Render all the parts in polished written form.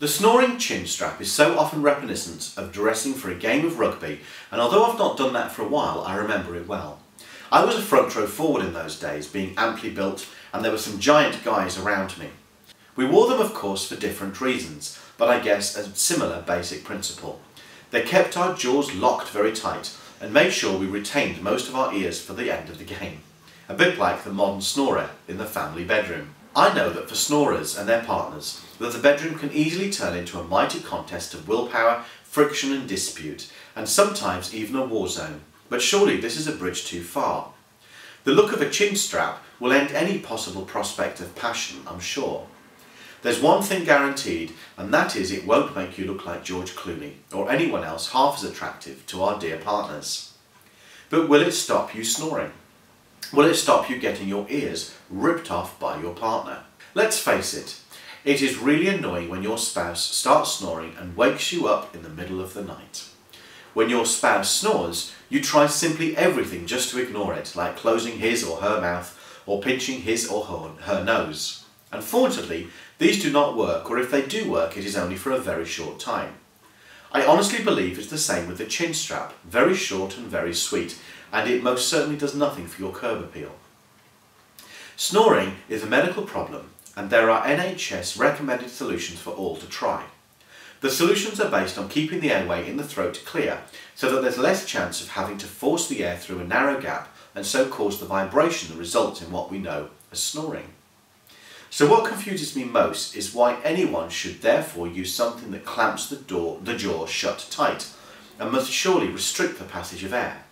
The snoring chin strap is so often reminiscent of dressing for a game of rugby, and although I've not done that for a while, I remember it well. I was a front row forward in those days, being amply built, and there were some giant guys around me. We wore them of course for different reasons, but I guess a similar basic principle. They kept our jaws locked very tight and made sure we retained most of our ears for the end of the game. A bit like the modern snorer in the family bedroom. I know that for snorers and their partners, that the bedroom can easily turn into a mighty contest of willpower, friction and dispute, and sometimes even a war zone. But surely this is a bridge too far. The look of a chin strap will end any possible prospect of passion, I'm sure. There's one thing guaranteed, and that is it won't make you look like George Clooney, or anyone else half as attractive to our dear partners. But will it stop you snoring? Will it stop you getting your ears ripped off by your partner? Let's face it, it is really annoying when your spouse starts snoring and wakes you up in the middle of the night. When your spouse snores, you try simply everything just to ignore it, like closing his or her mouth or pinching his or her nose. Unfortunately, these do not work, or if they do work, it is only for a very short time. I honestly believe it's the same with the chin strap, very short and very sweet, and it most certainly does nothing for your curb appeal. Snoring is a medical problem, and there are NHS recommended solutions for all to try. The solutions are based on keeping the airway in the throat clear, so that there's less chance of having to force the air through a narrow gap and so cause the vibration that results in what we know as snoring. So what confuses me most is why anyone should therefore use something that clamps the jaw shut tight and must surely restrict the passage of air.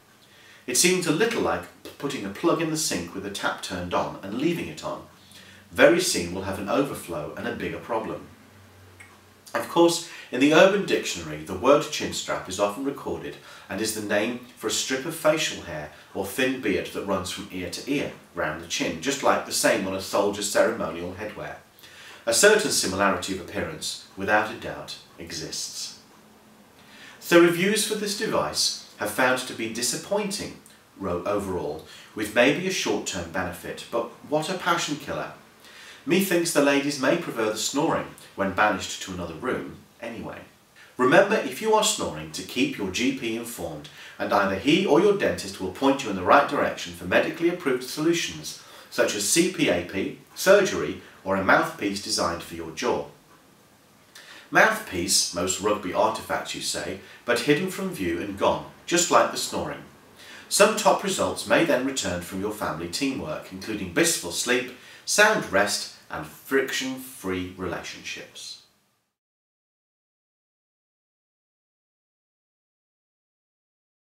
It seems a little like putting a plug in the sink with the tap turned on and leaving it on. Very soon we'll have an overflow and a bigger problem. Of course, in the Urban Dictionary, the word chin strap is often recorded and is the name for a strip of facial hair or thin beard that runs from ear to ear, round the chin, just like the same on a soldier's ceremonial headwear. A certain similarity of appearance, without a doubt, exists. So reviews for this device have found to be disappointing overall, with maybe a short-term benefit, but what a passion killer. Methinks the ladies may prefer the snoring when banished to another room anyway. Remember, if you are snoring, to keep your GP informed, and either he or your dentist will point you in the right direction for medically approved solutions such as CPAP, surgery or a mouthpiece designed for your jaw. Mouthpiece, most rugby artefacts you say, but hidden from view and gone, just like the snoring. Some top results may then return from your family teamwork, including blissful sleep, sound rest and friction-free relationships.